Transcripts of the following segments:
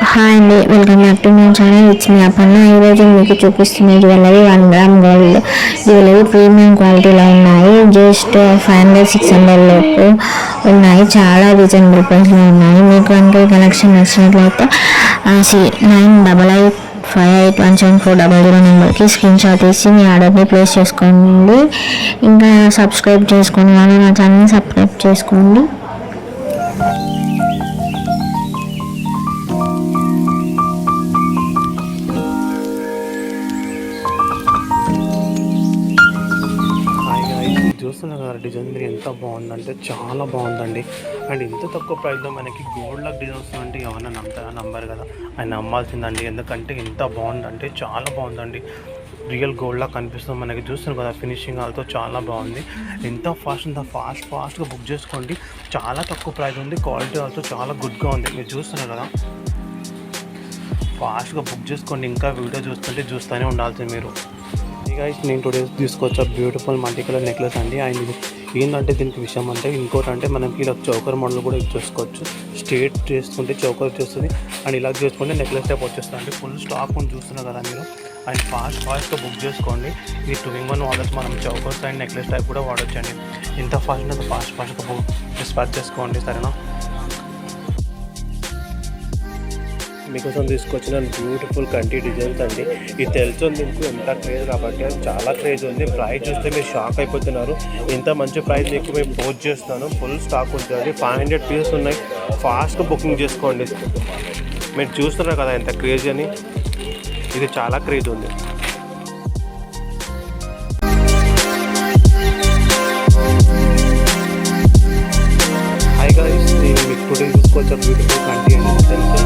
Hi అండి, welcome back to my channel. It's me Aparna. ఈరోజు మీకు చూపిస్తున్న jewellery 1 gram gold jewellery premium క్వాలిటీలో ఉన్నాయి. జస్ట్ 500-600 లోపు ఉన్నాయి. చాలా రీజనబుల్ ప్రైస్లో ఉన్నాయి. మీకు అంటే కలెక్షన్ నచ్చినట్లయితే 9858174000 నెంబర్కి స్క్రీన్ షాట్ తీసి మీ ఆర్డర్ని ప్లేస్ చేసుకోండి. ఇంకా సబ్స్క్రైబ్ చేసుకోండి, వాళ్ళు నా ఛానల్ని సబ్స్క్రైబ్ చేసుకోండి. చూస్తున్నా కదా డిజైన్ మీరు ఎంత బాగుందంటే చాలా బాగుందండి. అండ్ ఇంత తక్కువ ప్రైస్లో మనకి గోల్డ్ లాగా డిజైన్ వస్తుందంటే ఎవరైనా నంబర్ కదా, ఆయన నమ్మాల్సిందండి. ఎందుకంటే ఎంత బాగుందంటే చాలా బాగుందండి. రియల్ గోల్డ్ లాగా కనిపిస్తుంది మనకి. చూస్తున్నాం కదా ఫినిషింగ్ ఆల్తో చాలా బాగుంది. ఎంత ఫాస్ట్గా బుక్ చేసుకోండి. చాలా తక్కువ ప్రైస్ ఉంది. క్వాలిటీ ఆల్తో చాలా గుడ్గా ఉంది. మీరు చూస్తున్నారు కదా, ఫాస్ట్గా బుక్ చేసుకోండి. ఇంకా వీడియో చూస్తూనే ఉండాల్సింది మీరు. గైస్, నేను టుడే తీసుకొచ్చా బ్యూటిఫుల్ మల్టీ కలర్ నెక్లెస్ అండి. అండ్ ఇది ఏంటంటే దీనికి విషయం అంటే ఇంకోటి అంటే మనకి ఇలా చౌకర్ మోడల్ కూడా చేసుకోవచ్చు. స్ట్రేట్ చేసుకుంటే చౌకర్ వచ్చేస్తుంది, అండ్ ఇలా చేసుకుంటే నెక్లెస్ టైప్ వచ్చేస్తుంది అండి. ఫుల్ స్టాక్ అని చూస్తున్నారు కదా మీరు. అండ్ ఫాస్ట్గా బుక్ చేసుకోండి. ఇది 2-in-1 వాడచ్చు. మనం చౌకర్స్ అండ్ నెక్లెస్ టైప్ కూడా వాడచ్చు అండి. ఎంత ఫాస్ట్ అంటే ఫాస్ట్గా బుక్ డిస్పాచ్ చేసుకోండి, సరేనా. మీకోసం తీసుకొచ్చిన బ్యూటిఫుల్ కంటి డిజైన్స్ అండి. ఇది తెలుస్తుంది మీకు ఎంత క్రేజ్ కాబట్టి, అది చాలా క్రేజ్ ఉంది. ప్రైస్ చూస్తే మీరు షాక్ అయిపోతున్నారు. ఇంత మంచి ప్రైస్ మీకు మేము పోస్ట్ చేస్తున్నాను. ఫుల్ స్టాక్ ఉంటుంది. 500 పీసెస్ ఉన్నాయి. ఫాస్ట్గా బుకింగ్ చేసుకోండి. మీరు చూస్తున్నారు కదా ఎంత క్రేజ్ అని. ఇది చాలా క్రేజ్ ఉంది. హై గైస్, నేను మీకు టుడే తీసుకొచ్చా బ్యూటిఫుల్ కంటి అండి. తెలుసు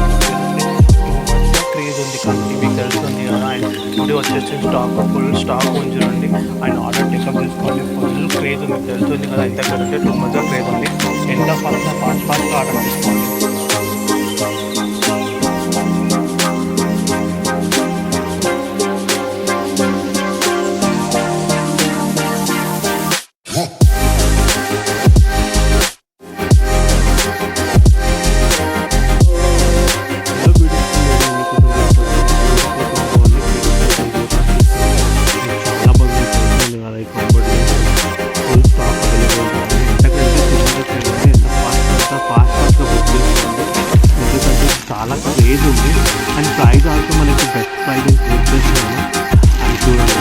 క్రేజ్ ఉంది కంటి, మీకు తెలుస్తుంది కదా. అండ్ టుడే వచ్చేసి ఫుల్ స్టాక్ ఉంచండి. అండ్ ఆర్డర్ టేకప్ చేసుకోండి. ఫుల్ క్రేజ్ ఉంది, తెలుస్తుంది కదా. ఎంత కంటే 2 మంత్స్ క్రేజ్ ఉంది. ఎంత ఫాస్ట్గా ఆర్డర్ తీసుకోండి. చాలా క్రేజ్ ఉంది. అండ్ ప్రైస్ ఆల్సో మనకి బెస్ట్ ప్రైస్ చేస్తున్నాను. అండ్ చూడండి